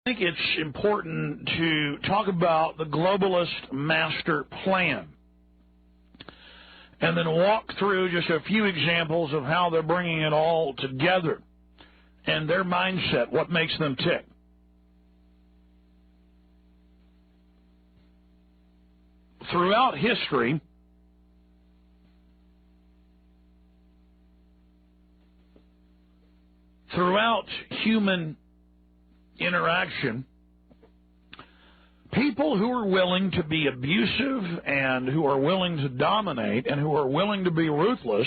I think it's important to talk about the globalist master plan and then walk through just a few examples of how they're bringing it all together and their mindset, what makes them tick. Throughout history, throughout human interaction, people who are willing to be abusive and who are willing to dominate and who are willing to be ruthless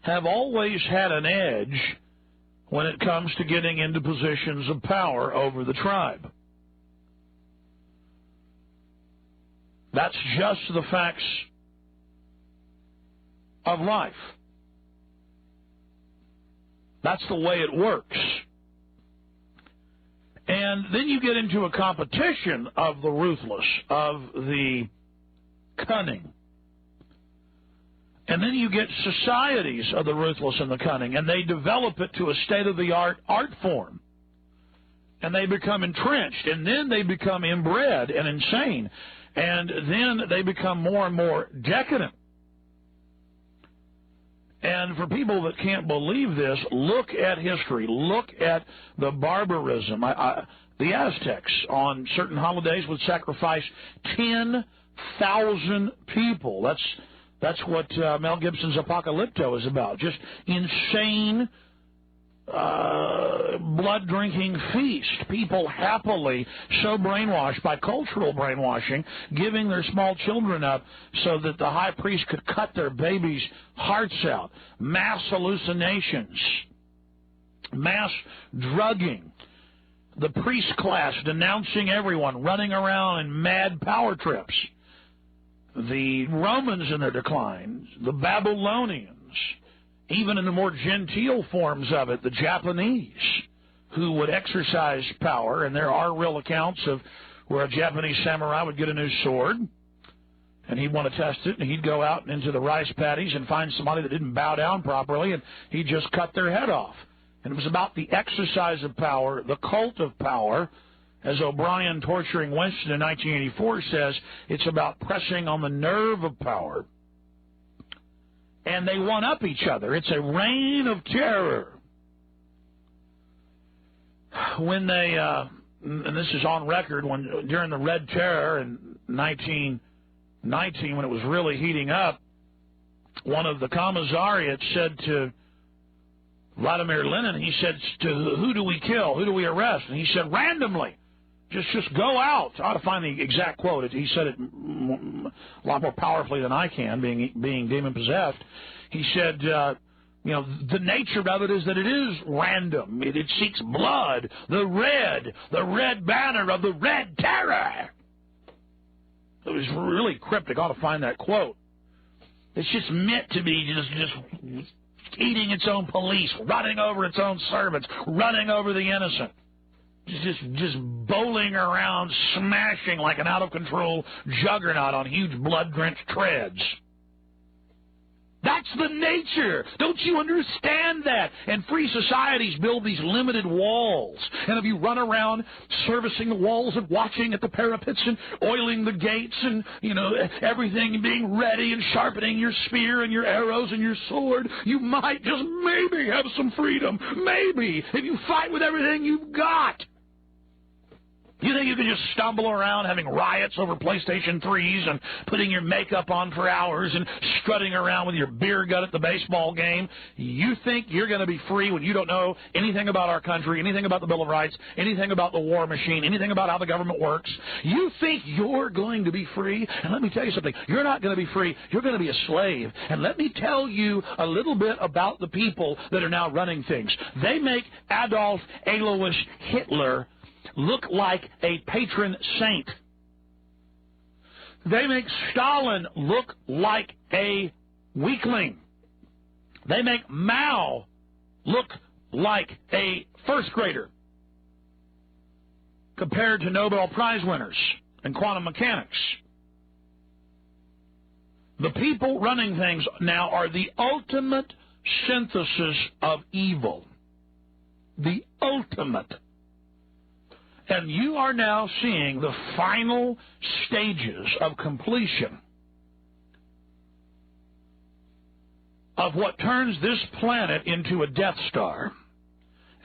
have always had an edge when it comes to getting into positions of power over the tribe. That's just the facts of life. That's the way it works. And then you get into a competition of the ruthless, of the cunning. And then you get societies of the ruthless and the cunning, and they develop it to a state-of-the-art art form. And they become entrenched, and then they become inbred and insane. And then they become more and more decadent. And for people that can't believe this, look at history. Look at the barbarism. The Aztecs on certain holidays would sacrifice 10,000 people. That's what Mel Gibson's Apocalypto is about. Just insane blood-drinking feast. People happily, so brainwashed by cultural brainwashing, giving their small children up so that the high priest could cut their babies' hearts out. Mass hallucinations. Mass drugging. The priest class denouncing everyone, running around in mad power trips. The Romans in their decline. The Babylonians. Even in the more genteel forms of it, the Japanese, who would exercise power, and there are real accounts of where a Japanese samurai would get a new sword, and he'd want to test it, and he'd go out into the rice paddies and find somebody that didn't bow down properly, and he'd just cut their head off. And it was about the exercise of power, the cult of power. As O'Brien, Torturing Winston in 1984 says, it's about pressing on the nerve of power. And they one-up each other. It's a reign of terror. When they, and this is on record, when during the Red Terror in 1919, when it was really heating up, one of the commissariats said to Vladimir Lenin, he said, who do we kill? Who do we arrest? And he said, randomly. Just go out. I ought to find the exact quote. He said it a lot more powerfully than I can, being demon-possessed. He said, the nature of it is that it is random. It seeks blood, the red banner of the Red Terror. It was really cryptic. I ought to find that quote. It's just meant to be just eating its own police, running over its own servants, running over the innocent. Just bowling around, smashing like an out-of-control juggernaut on huge blood-drenched treads. That's the nature. Don't you understand that? And free societies build these limited walls. And if you run around servicing the walls and watching at the parapets and oiling the gates and, everything being ready and sharpening your spear and your arrows and your sword, you might just maybe have some freedom. Maybe. If you fight with everything you've got. You think you can just stumble around having riots over PlayStation 3s and putting your makeup on for hours and strutting around with your beer gut at the baseball game? You think you're going to be free when you don't know anything about our country, anything about the Bill of Rights, anything about the war machine, anything about how the government works? You think you're going to be free? And let me tell you something. You're not going to be free. You're going to be a slave. And let me tell you a little bit about the people that are now running things. They make Adolf Alois Hitler look like a patron saint. They make Stalin look like a weakling. They make Mao look like a first grader compared to Nobel Prize winners in quantum mechanics. The people running things now are the ultimate synthesis of evil. The ultimate. And you are now seeing the final stages of completion of what turns this planet into a Death Star,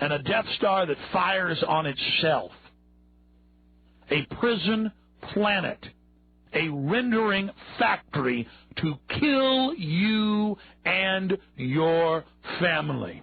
and a Death Star that fires on itself. A prison planet, a rendering factory to kill you and your family.